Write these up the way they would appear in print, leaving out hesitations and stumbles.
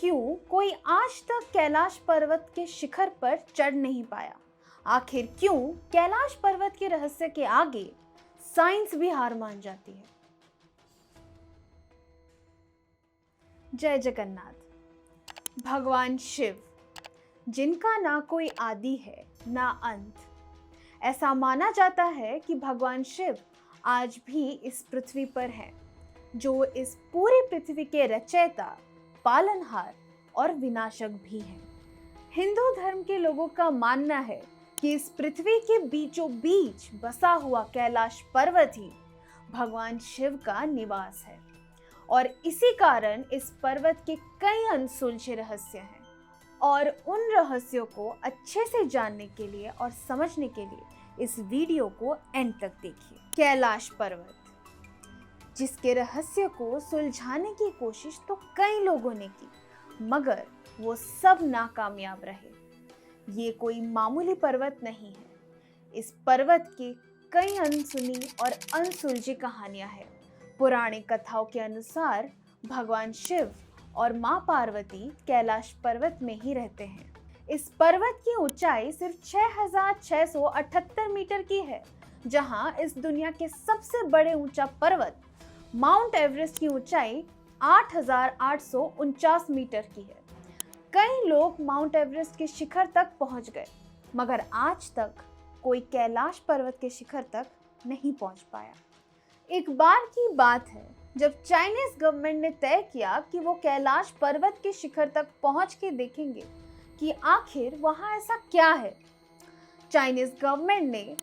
क्यों कोई आज तक कैलाश पर्वत के शिखर पर चढ़ नहीं पाया? आखिर क्यों कैलाश पर्वत के रहस्य के आगे साइंस भी हार मान जाती है? जय जगन्नाथ। भगवान शिव, जिनका ना कोई आदि है ना अंत, ऐसा माना जाता है कि भगवान शिव आज भी इस पृथ्वी पर हैं, जो इस पूरी पृथ्वी के रचयिता, पालनहार और विनाशक भी हैं। हिंदू धर्म के लोगों का मानना है कि इस पृथ्वी के बीचों बीच बसा हुआ कैलाश पर्वत ही भगवान शिव का निवास है और इसी कारण इस पर्वत के कई अनसुलझे रहस्य हैं। और उन रहस्यों को अच्छे से जानने के लिए और समझने के लिए इस वीडियो को एंड तक देखिए। कैलाश पर्वत, जिसके रहस्य को सुलझाने की कोशिश तो कई लोगों ने की, मगर वो सब नाकामयाब रहे। ये कोई मामूली पर्वत नहीं है। इस पर्वत की कई अनसुनी और अनसुलझी कहानियां हैं। पौराणिक कथाओं के अनुसार भगवान शिव और मां पार्वती कैलाश पर्वत में ही रहते हैं। इस पर्वत की ऊंचाई सिर्फ 6678 मीटर की है, जहां इस दुनिया के सबसे बड़े ऊंचा पर्वत माउंट एवरेस्ट की ऊंचाई 8849 मीटर की है। कई लोग माउंट एवरेस्ट के शिखर तक पहुंच गए, मगर आज तक कोई कैलाश पर्वत के शिखर तक नहीं पहुंच पाया। एक बार की बात है जब चाइनीज गवर्नमेंट ने तय किया कि वो कैलाश पर्वत के शिखर तक पहुंच के देखेंगे कि आखिर वहां ऐसा क्या है। चाइनीज गवर्नमेंट ने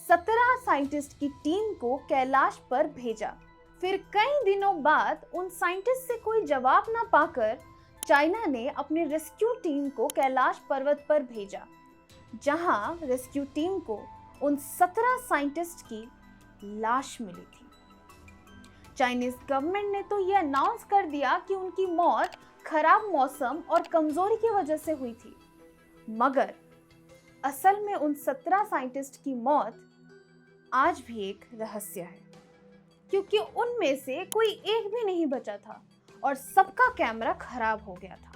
17 साइंटिस्ट की टीम को कैलाश पर भेजा। फिर कई दिनों बाद उन साइंटिस्ट से कोई जवाब ना पाकर चाइना ने अपनी रेस्क्यू टीम को कैलाश पर्वत पर भेजा, जहां रेस्क्यू टीम को उन 17 साइंटिस्ट की लाश मिली थी। चाइनीज गवर्नमेंट ने तो ये अनाउंस कर दिया कि उनकी मौत खराब मौसम और कमजोरी की वजह से हुई थी, मगर असल में उन 17 साइंटिस्ट की मौत आज भी एक रहस्य है, क्योंकि उनमें से कोई एक भी नहीं बचा था और सबका कैमरा खराब हो गया था।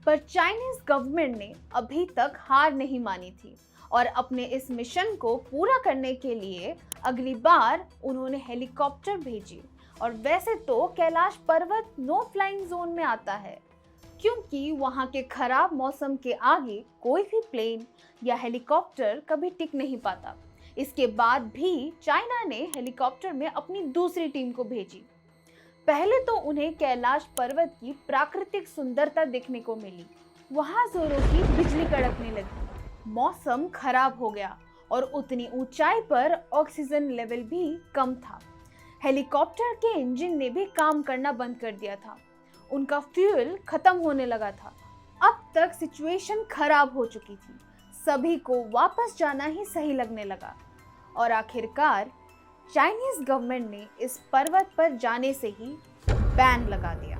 पर चाइनीज गवर्नमेंट ने अभी तक हार नहीं मानी थी और अपने इस मिशन को पूरा करने के लिए अगली बार उन्होंने हेलीकॉप्टर भेजी। और वैसे तो कैलाश पर्वत नो फ्लाइंग जोन में आता है, क्योंकि वहां के खराब मौसम के आगे कोई भी प्लेन या हेलीकॉप्टर कभी टिक नहीं पाता। इसके बाद भी चाइना ने हेलीकॉप्टर में अपनी दूसरी टीम को भेजी। पहले तो उन्हें कैलाश पर्वत की प्राकृतिक सुंदरता देखने को मिली। वहां जोरों की बिजली कड़कने लगी, मौसम खराब हो गया और उतनी ऊंचाई पर ऑक्सीजन लेवल भी कम था। हेलीकॉप्टर के इंजन ने भी काम करना बंद कर दिया था, उनका फ्यूल खत्म होने लगा था। अब तक सिचुएशन खराब हो चुकी थी, सभी को वापस जाना ही सही लगने लगा और आखिरकार चाइनीज गवर्नमेंट ने इस पर्वत पर जाने से ही बैन लगा दिया।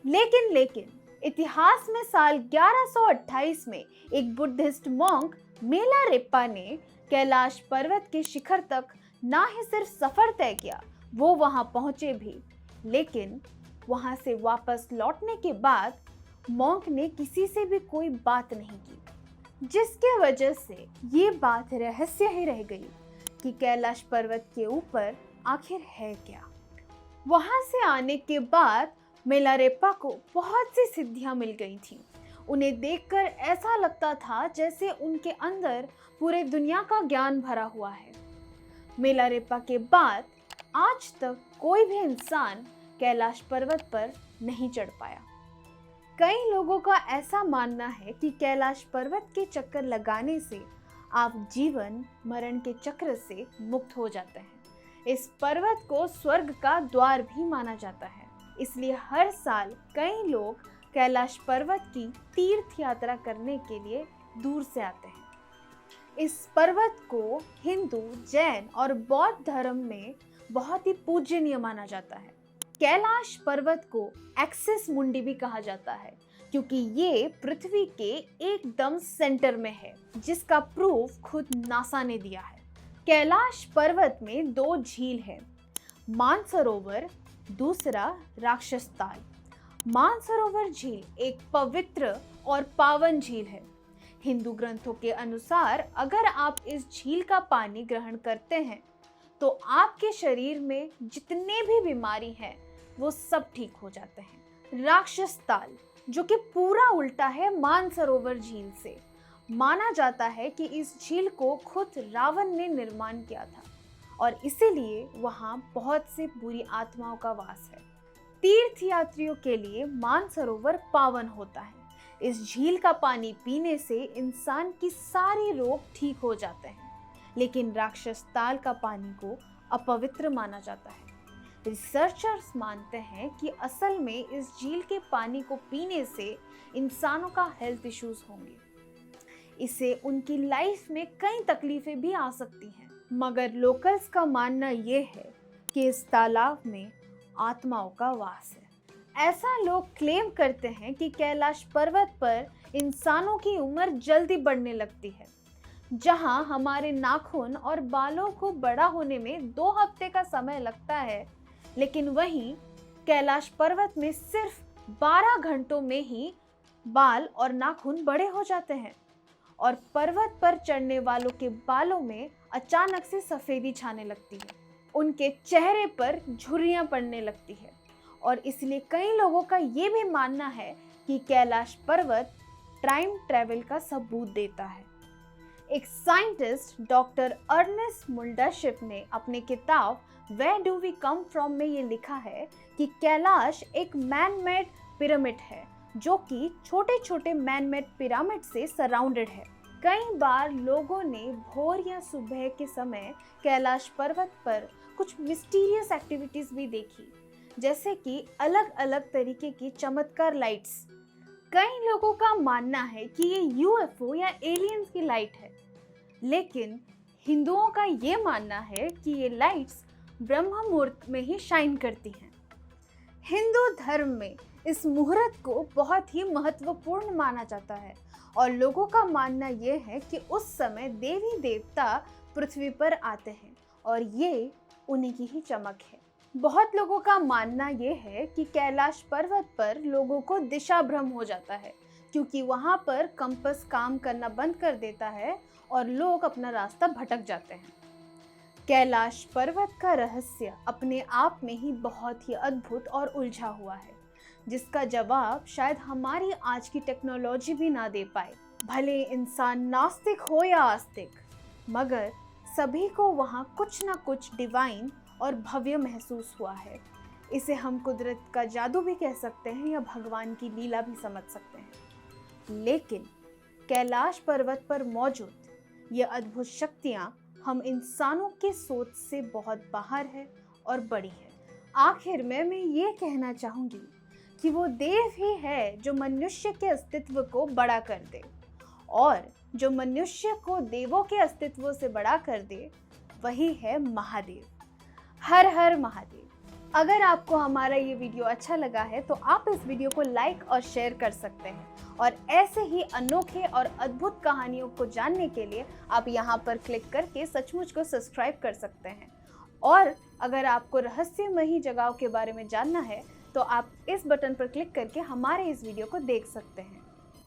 लेकिन इतिहास में साल 1128 में एक बुद्धिस्ट मॉन्क मेलारेप्पा ने कैलाश पर्वत के शिखर तक ना ही सिर्फ सफर तय किया, वो वहां पहुंचे भी, लेकिन वहां से वापस लौटने के बाद मॉन्क ने किसी से भी कोई बात नहीं की, जिसके वजह से ये बात रहस्य ही रह गई कि कैलाश पर्वत के ऊपर आखिर है क्या। वहां से आने के बाद मेलारेप्पा को बहुत सी सिद्धियां मिल गई थीं। उन्हें देखकर ऐसा लगता था जैसे उनके अंदर पूरे दुनिया का ज्ञान भरा हुआ है। मेलारेप्पा के बाद आज तक कोई भी इंसान कैलाश पर्वत पर नहीं चढ़ पाया। कई लोगों का ऐसा मानना है कि कैलाश पर्वत के चक्कर लगाने से आप जीवन मरण के चक्र से मुक्त हो जाते हैं। इस पर्वत को स्वर्ग का द्वार भी माना जाता है, इसलिए हर साल कई लोग कैलाश पर्वत की तीर्थ यात्रा करने के लिए दूर से आते हैं। इस पर्वत को हिंदू, जैन और बौद्ध धर्म में बहुत ही पूजनीय माना जाता है। कैलाश पर्वत को एक्सिस मुंडी भी कहा जाता है, क्योंकि ये पृथ्वी के एकदम सेंटर में है, जिसका प्रूफ खुद नासा ने दिया है। कैलाश पर्वत में 2 झील है, मानसरोवर, दूसरा राक्षस ताल। मानसरोवर झील एक पवित्र और पावन झील है। हिंदू ग्रंथों के अनुसार अगर आप इस झील का पानी ग्रहण करते हैं तो आपके शरीर में जितने भी बीमारी हैं वो सब ठीक हो जाते हैं। राक्षस ताल, जो कि पूरा उल्टा है मानसरोवर झील से, माना जाता है कि इस झील को खुद रावण ने निर्माण किया था और इसीलिए वहां बहुत से बुरी आत्माओं का वास है। तीर्थ यात्रियों के लिए मानसरोवर पावन होता है। इस झील का पानी पीने से इंसान की सारी रोग ठीक हो जाते हैं, लेकिन राक्षस ताल का पानी को अपवित्र माना जाता है। रिसर्चर्स मानते हैं कि असल में इस झील के पानी को पीने से इंसानों का हेल्थ इश्यूज होंगे। इससे उनकी लाइफ में कई तकलीफें भी आ सकती हैं। मगर लोकल्स का मानना ये है कि इस तालाब में आत्माओं का वास है। ऐसा लोग क्लेम करते हैं कि कैलाश पर्वत पर इंसानों की उम्र जल्दी बढ़ने लगती है। जहां हमारे नाखून और बालों को बड़ा होने में 2 हफ्ते का समय लगता है, लेकिन वहीं कैलाश पर्वत में सिर्फ 12 घंटों में ही बाल और नाखून बड़े हो जाते हैं और पर्वत पर चढ़ने वालों के बालों में अचानक से सफेदी छाने लगती है। उनके चेहरे पर झुर्रियां पड़ने लगती है और इसलिए कई लोगों का ये भी मानना है कि कैलाश पर्वत टाइम ट्रैवल का सबूत देता है। एक साइंटिस्ट डॉक्टर अर्नेस्ट मुल्डरशिप ने अपनी किताब where do we come from में ये लिखा है कि कैलाश एक मैन मेड पिरामिड है जो कि छोटे छोटे मैन मेड पिरामिड से सराउंडेड है। कई बार लोगों ने भोर या सुबह के समय कैलाश पर्वत पर कुछ मिस्टीरियस एक्टिविटीज भी देखी, जैसे कि अलग अलग तरीके की चमत्कार लाइट्स। कई लोगों का मानना है कि ये यूएफओ या एलियंस की लाइट है, लेकिन हिंदुओं का ये मानना है कि ये लाइट्स ब्रह्म मुहूर्त में ही शाइन करती हैं। हिंदू धर्म में इस मुहूर्त को बहुत ही महत्वपूर्ण माना जाता है और लोगों का मानना ये है कि उस समय देवी देवता पृथ्वी पर आते हैं और ये उन्हीं की ही चमक है। बहुत लोगों का मानना ये है कि कैलाश पर्वत पर लोगों को दिशा भ्रम हो जाता है क्योंकि वहाँ पर कंपास काम करना बंद कर देता है और लोग अपना रास्ता भटक जाते हैं। कैलाश पर्वत का रहस्य अपने आप में ही बहुत ही अद्भुत और उलझा हुआ है, जिसका जवाब शायद हमारी आज की टेक्नोलॉजी भी ना दे पाए। भले इंसान नास्तिक हो या आस्तिक, मगर सभी को वहाँ कुछ ना कुछ डिवाइन और भव्य महसूस हुआ है। इसे हम कुदरत का जादू भी कह सकते हैं या भगवान की लीला भी समझ सकते हैं। लेकिन कैलाश पर्वत पर मौजूद ये अद्भुत शक्तियाँ हम इंसानों के सोच से बहुत बाहर है और बड़ी है। आखिर में मैं ये कहना चाहूँगी कि वो देव ही है जो मनुष्य के अस्तित्व को बड़ा कर दे, और जो मनुष्य को देवों के अस्तित्व से बड़ा कर दे वही है महादेव। हर हर महादेव। अगर आपको हमारा ये वीडियो अच्छा लगा है तो आप इस वीडियो को लाइक और शेयर कर सकते हैं, और ऐसे ही अनोखे और अद्भुत कहानियों को जानने के लिए आप यहाँ पर क्लिक करके सचमुच को सब्सक्राइब कर सकते हैं। और अगर आपको रहस्यमयी जगहों के बारे में जानना है तो आप इस बटन पर क्लिक करके हमारे इस वीडियो को देख सकते हैं।